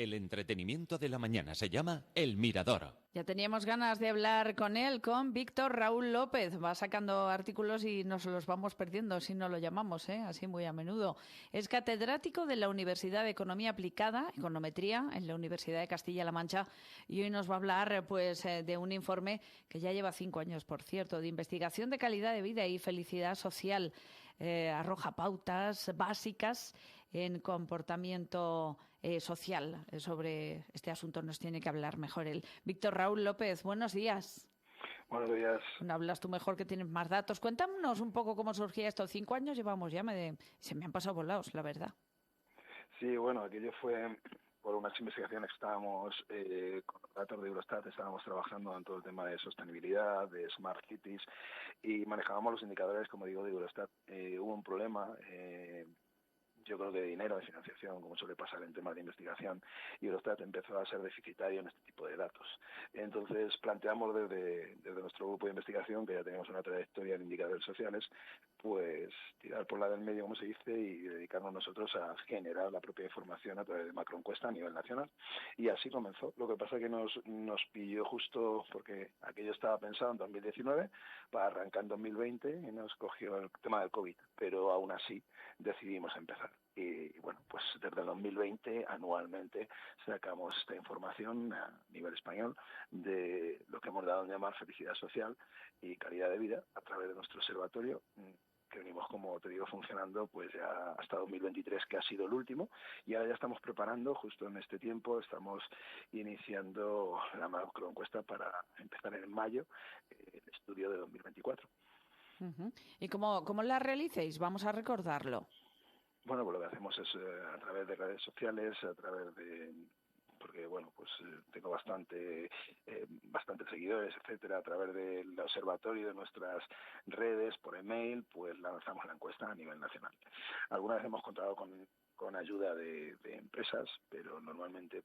El entretenimiento de la mañana se llama El Mirador. Ya teníamos ganas de hablar con él, con Víctor Raúl López. Va sacando artículos y nos los vamos perdiendo si no lo llamamos, así muy a menudo. Es catedrático de la Universidad de Economía Aplicada, Econometría, en la Universidad de Castilla-La Mancha, y hoy nos va a hablar de un informe que ya lleva 5 años, por cierto, de investigación de calidad de vida y felicidad social. Arroja pautas básicas en comportamiento social. Sobre este asunto nos tiene que hablar mejor él. Víctor Raúl López, buenos días. Buenos días. Bueno, hablas tú mejor, que tienes más datos. Cuéntanos un poco cómo surgía esto. 5 años llevamos ya, se me han pasado volados, la verdad. Sí, bueno, aquello fue por unas investigaciones que estábamos con los datos de Eurostat, estábamos trabajando en todo el tema de sostenibilidad, de Smart Cities, y manejábamos los indicadores, como digo, de Eurostat. Hubo un problema, yo creo que de dinero, de financiación, como suele pasar en temas de investigación, y Eurostat empezó a ser deficitario en este tipo de datos. Entonces planteamos desde nuestro grupo de investigación, que ya tenemos una trayectoria en indicadores sociales, pues tirar por la del medio, como se dice, y dedicarnos nosotros a generar la propia información a través de macroencuesta a nivel nacional. Y así comenzó. Lo que pasa es que nos pilló justo porque aquello estaba pensado en 2019 para arrancar en 2020 y nos cogió el tema del COVID, pero aún así decidimos empezar. Y bueno, pues desde el 2020 anualmente sacamos esta información a nivel español de lo que hemos dado en llamar felicidad social y calidad de vida a través de nuestro observatorio, que venimos, como te digo, funcionando pues ya hasta 2023, que ha sido el último, y ahora ya estamos preparando, justo en este tiempo, estamos iniciando la macroencuesta para empezar en mayo el estudio de 2024. Uh-huh. ¿Y cómo la realicéis? Vamos a recordarlo. Bueno, pues lo que hacemos es a través de redes sociales, a través de... porque bueno, pues tengo bastantes seguidores, etcétera, a través del observatorio, de nuestras redes, por email, pues lanzamos la encuesta a nivel nacional. Alguna vez hemos contado con ayuda de empresas, pero normalmente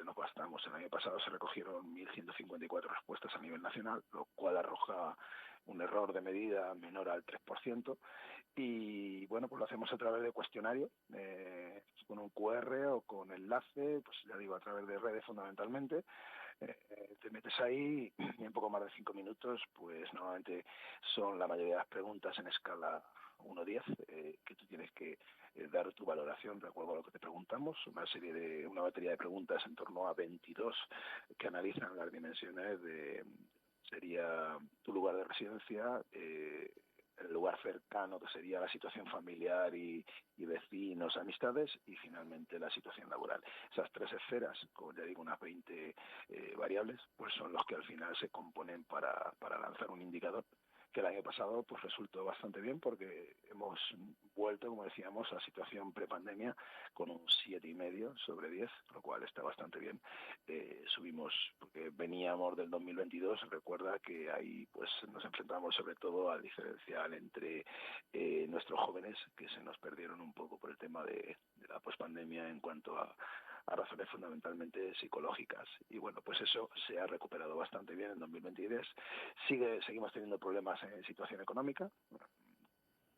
nos bastamos. El año pasado se recogieron 1.154 respuestas a nivel nacional, lo cual arroja un error de medida menor al 3%, y bueno, pues lo hacemos a través de cuestionario, con un QR o con enlace, pues ya digo, a través de redes fundamentalmente. Te metes ahí y en poco más de 5 minutos, pues normalmente son la mayoría de las preguntas en escala 1-10, que tú tienes que dar tu valoración de acuerdo a lo que te preguntamos, una batería de preguntas en torno a 22 que analizan las dimensiones sería tu lugar de residencia, el lugar cercano, que sería la situación familiar y vecinos, amistades, y finalmente la situación laboral. Esas 3 esferas, como ya digo, unas 20 variables, pues son los que al final se componen para lanzar un indicador que el año pasado pues resultó bastante bien, porque hemos vuelto, como decíamos, a situación prepandemia con un 7,5 sobre 10, lo cual está bastante bien. Subimos, porque veníamos del 2022, recuerda que ahí pues nos enfrentamos sobre todo al diferencial entre nuestros jóvenes, que se nos perdieron un poco por el tema de la pospandemia en cuanto a razones fundamentalmente psicológicas. Y bueno, pues eso se ha recuperado bastante bien en 2023. Seguimos teniendo problemas en situación económica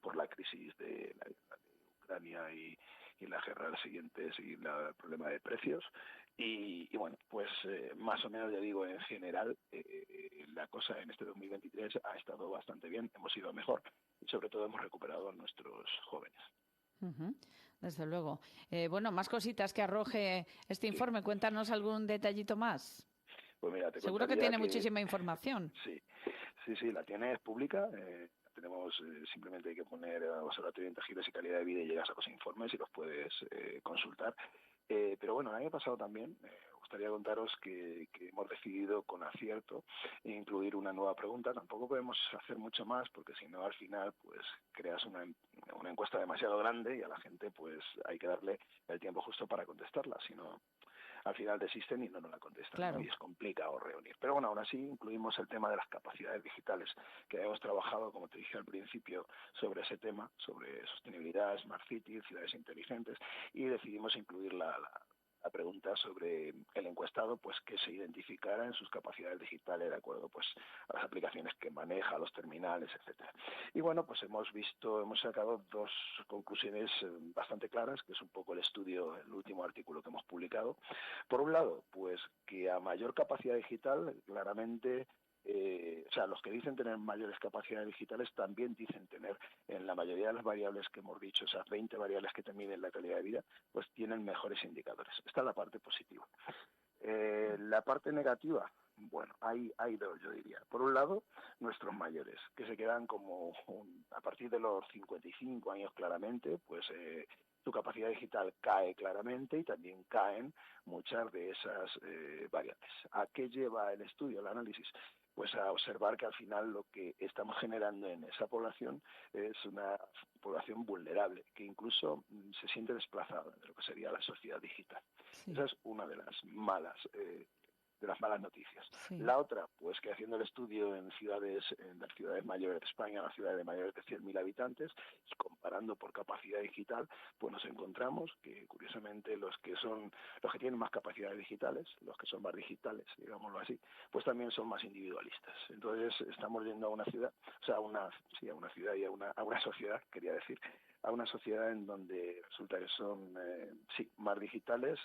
por la crisis de Ucrania y la guerra siguiente, y el problema de precios. Y bueno, pues más o menos, ya digo, en general, la cosa en este 2023 ha estado bastante bien, hemos ido mejor y sobre todo hemos recuperado a nuestros jóvenes. Uh-huh. Desde luego. Bueno, más cositas que arroje este informe. Sí. Cuéntanos algún detallito más. Pues mira, seguro que tiene muchísima información. Sí, la tiene, es pública. Tenemos, simplemente hay que poner Observatorio de Intangibles y Calidad de Vida y llegas a los informes y los puedes consultar. Pero bueno, el año pasado también gustaría contaros que hemos decidido con acierto incluir una nueva pregunta. Tampoco podemos hacer mucho más, porque si no, al final pues creas una encuesta demasiado grande y a la gente pues hay que darle el tiempo justo para contestarla, si no al final desisten y no nos la contestan, claro, ¿no? Y es complicado reunir. Pero bueno, aún así incluimos el tema de las capacidades digitales, que hemos trabajado, como te dije al principio, sobre ese tema, sobre sostenibilidad, Smart Cities, ciudades inteligentes, y decidimos incluir la pregunta pregunta sobre el encuestado, pues que se identificara en sus capacidades digitales de acuerdo pues a las aplicaciones que maneja, a los terminales, etcétera. Y bueno, pues hemos sacado dos conclusiones bastante claras, que es un poco el estudio, el último artículo que hemos publicado. Por un lado, pues que a mayor capacidad digital, claramente, los que dicen tener mayores capacidades digitales también dicen tener, en la mayoría de las variables que hemos dicho, esas 20 variables que te miden la calidad de vida, pues tienen mejores indicadores. Esta es la parte positiva. La parte negativa, bueno, hay dos, yo diría. Por un lado, nuestros mayores, que se quedan como a partir de los 55 años claramente, pues su capacidad digital cae claramente y también caen muchas de esas variables. ¿A qué lleva el estudio, el análisis? Pues a observar que al final lo que estamos generando en esa población es una población vulnerable, que incluso se siente desplazada de lo que sería la sociedad digital. Sí. Esa es una de las malas noticias. Sí. La otra, pues que haciendo el estudio en las ciudades mayores de España, las ciudades de mayores de 100.000 habitantes, y comparando por capacidad digital, pues nos encontramos que curiosamente los que tienen más capacidades digitales, los que son más digitales, digámoslo así, pues también son más individualistas. Entonces estamos yendo a una ciudad, a una ciudad y a una sociedad, quería decir, a una sociedad en donde resulta que son más digitales,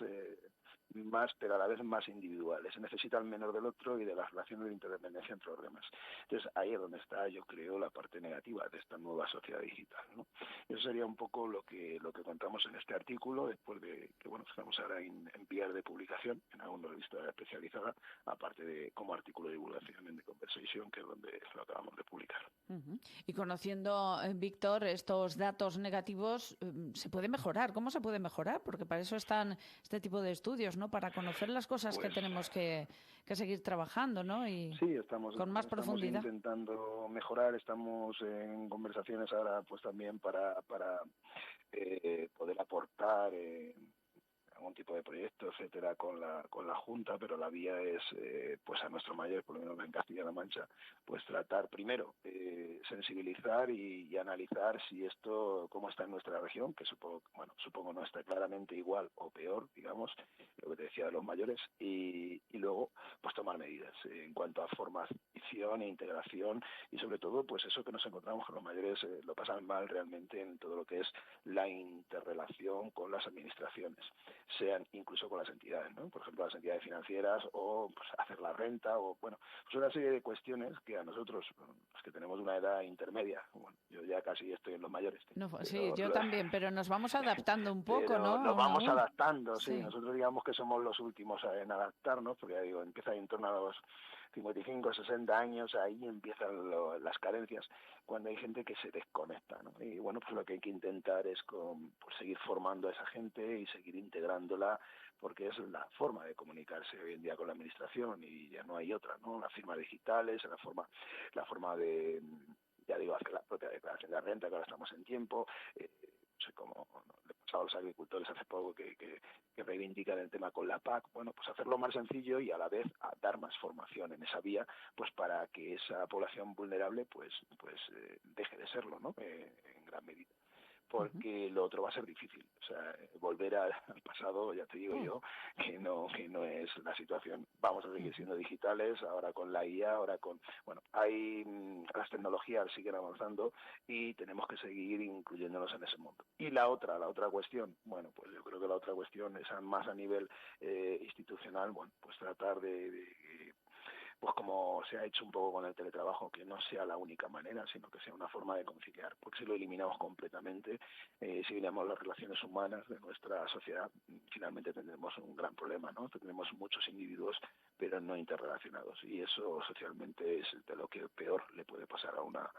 pero a la vez más individuales. Se necesitan menos del otro y de las relaciones de interdependencia entre los demás. Entonces ahí es donde está, yo creo, la parte negativa de esta nueva sociedad digital, ¿no? Eso sería un poco lo que contamos en este artículo, después de que vamos ahora a enviar de publicación en alguna revista especializada, aparte de como artículo de divulgación en The Conversation, que es donde lo acabamos de publicar. Uh-huh. Y conociendo, Víctor, estos datos negativos, ¿se puede mejorar? ¿Cómo se puede mejorar? Porque para eso están este tipo de estudios, ¿no? Para conocer las cosas que tenemos que seguir trabajando, ¿no? Y sí, con más profundidad. Estamos intentando mejorar, estamos en conversaciones ahora pues también para poder aportar algún tipo de proyecto, etcétera, con la Junta, pero la vía es, pues a nuestros mayores, por lo menos en Castilla-La Mancha, pues tratar primero, sensibilizar y analizar si esto, cómo está en nuestra región, que supongo no está claramente igual o peor, digamos, lo que te decía de los mayores, y luego, pues tomar medidas en cuanto a formación e integración, y sobre todo, pues eso que nos encontramos, que los mayores lo pasan mal realmente en todo lo que es la interrelación con las administraciones, sean incluso con las entidades, ¿no? Por ejemplo, las entidades financieras o pues, hacer la renta o, pues una serie de cuestiones que a nosotros, los que tenemos una edad intermedia, yo ya casi estoy en los mayores. No, sí, yo también, pero nos vamos adaptando un poco, ¿no? Nos vamos adaptando, sí. Nosotros digamos que somos los últimos en adaptarnos, porque ya digo, empieza en torno a los 55, 60 años, ahí empiezan las carencias, cuando hay gente que se desconecta, ¿no? Y bueno, pues lo que hay que intentar es seguir formando a esa gente y seguir integrándola, porque es la forma de comunicarse hoy en día con la administración y ya no hay otra, ¿no? Las firmas digitales, la forma de, ya digo, hacer la propia declaración de renta, que ahora estamos en tiempo, no sé cómo le pasaba a los agricultores hace poco que reivindican el tema con la PAC, bueno, pues hacerlo más sencillo y a la vez a dar más formación en esa vía, pues para que esa población vulnerable pues deje de serlo, ¿no? En gran medida. Porque lo otro va a ser difícil, volver al pasado, ya te digo yo, que no es la situación. Vamos a seguir siendo digitales, ahora con la IA, las tecnologías siguen avanzando y tenemos que seguir incluyéndonos en ese mundo. Y la otra cuestión, bueno, pues yo creo que la otra cuestión es más a nivel institucional, bueno, pues tratar pues como se ha hecho un poco con el teletrabajo, que no sea la única manera, sino que sea una forma de conciliar, porque si lo eliminamos completamente, si eliminamos las relaciones humanas de nuestra sociedad, finalmente tendremos un gran problema, ¿no? Tendremos muchos individuos, pero no interrelacionados, y eso socialmente es de lo que peor le puede pasar a una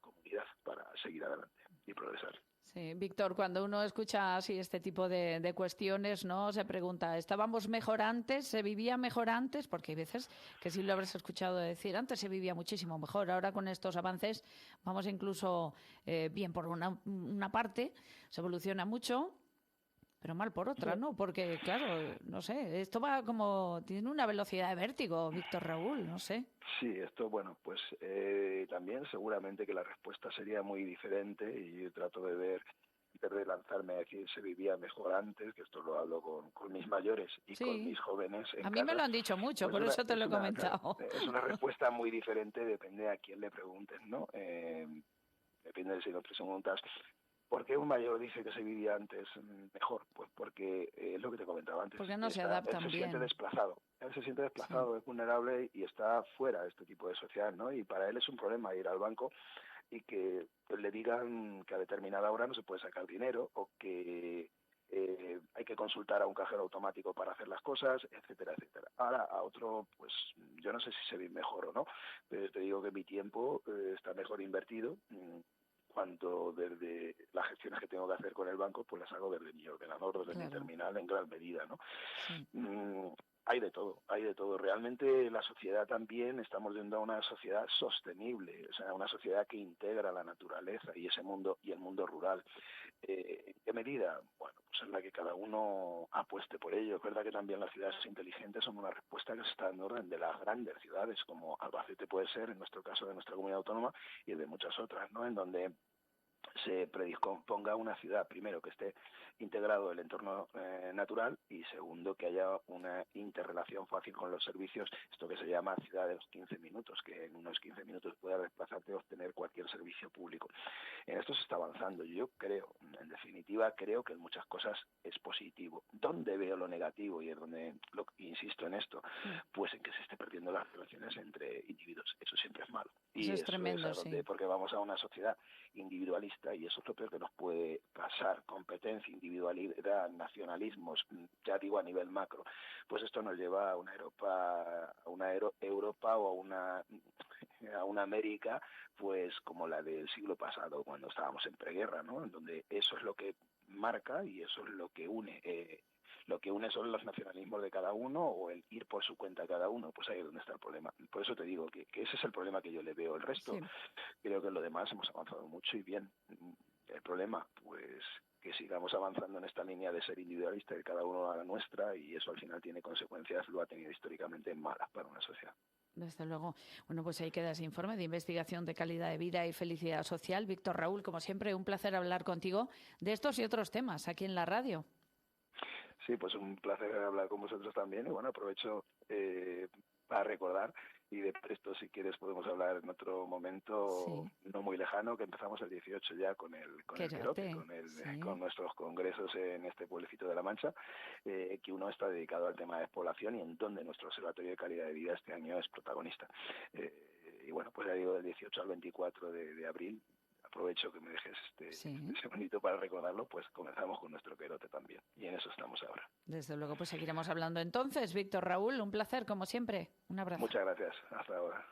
comunidad para seguir adelante y progresar. Sí, Víctor, cuando uno escucha así este tipo de cuestiones, ¿no? Se pregunta, ¿estábamos mejor antes? ¿Se vivía mejor antes? Porque hay veces que sí lo habrás escuchado decir, antes se vivía muchísimo mejor. Ahora con estos avances vamos incluso bien por una parte, se evoluciona mucho, pero mal por otra, ¿no? Porque, claro, no sé, esto va tiene una velocidad de vértigo, Víctor Raúl, no sé. Sí, esto, bueno, pues también seguramente que la respuesta sería muy diferente y yo trato de ver antes de lanzarme a decir se vivía mejor antes, que esto lo hablo con mis mayores y Sí. con mis jóvenes en A mí me casa, lo han dicho mucho, pues por eso te lo he comentado. es una respuesta muy diferente, depende a quién le preguntes, ¿no? Depende de si lo preguntas. ¿Por qué un mayor dice que se vivía antes mejor? Pues porque es lo que te comentaba antes. Porque no se Él adaptan se siente bien. desplazado. Él se siente desplazado, es vulnerable y está fuera de este tipo de sociedad, ¿no? Y para él es un problema ir al banco y que le digan que a determinada hora no se puede sacar dinero o que hay que consultar a un cajero automático para hacer las cosas, etcétera, etcétera. Ahora, a otro, pues yo no sé si se ve mejor o no, pero te digo que mi tiempo está mejor invertido. Cuando desde las gestiones que tengo que hacer con el banco, pues las hago desde mi ordenador, desde mi terminal en gran medida, ¿no? Sí. Hay de todo, hay de todo. Realmente la sociedad también, estamos yendo a una sociedad sostenible, o sea, una sociedad que integra la naturaleza y ese mundo y el mundo rural. ¿En qué medida? Bueno, pues en la que cada uno apueste por ello. Es verdad que también las ciudades inteligentes son una respuesta que se está dando de las grandes ciudades, como Albacete puede ser, en nuestro caso de nuestra comunidad autónoma, y de muchas otras, ¿no? En donde se predisponga una ciudad, primero, que esté integrado el entorno natural y segundo, que haya una interrelación fácil con los servicios, esto que se llama ciudad de los 15 minutos, que en unos 15 minutos puedas desplazarte y obtener cualquier servicio público. En esto se está avanzando. Yo creo, en definitiva, creo que en muchas cosas es positivo. ¿Dónde veo lo negativo? Y es donde insisto en esto, pues en que se esté perdiendo las relaciones entre individuos. Eso siempre es malo. Y eso es tremendo, es a donde, sí. porque vamos a una sociedad individualista y eso es lo peor que nos puede pasar. Competencia, individualidad, nacionalismos, ya digo a nivel macro, pues esto nos lleva a una Europa o a una América pues como la del siglo pasado, cuando estábamos en preguerra, ¿no? En donde eso es lo que marca y eso es lo que une. Lo que une son los nacionalismos de cada uno o el ir por su cuenta cada uno, pues ahí es donde está el problema. Por eso te digo que ese es el problema que yo le veo. El resto, creo que en lo demás hemos avanzado mucho y bien. El problema, pues que sigamos avanzando en esta línea de ser individualista y cada uno a la nuestra, y eso al final tiene consecuencias, lo ha tenido históricamente malas para una sociedad. Desde luego. Bueno, pues ahí queda ese informe de investigación de calidad de vida y felicidad social. Víctor Raúl, como siempre, un placer hablar contigo de estos y otros temas aquí en la radio. Sí, pues un placer hablar con vosotros también y bueno, aprovecho para recordar y de esto si quieres podemos hablar en otro momento no muy lejano, que empezamos el 18 ya con el Querote, con nuestros congresos en este pueblecito de La Mancha, que uno está dedicado al tema de despoblación y en donde nuestro Observatorio de Calidad de Vida este año es protagonista. Y bueno, pues ya digo, del 18 al 24 de abril, aprovecho que me dejes este segundito para recordarlo, pues comenzamos con nuestro Querote también. Y en eso estamos ahora. Desde luego, pues seguiremos hablando entonces. Víctor Raúl, un placer, como siempre. Un abrazo. Muchas gracias. Hasta ahora.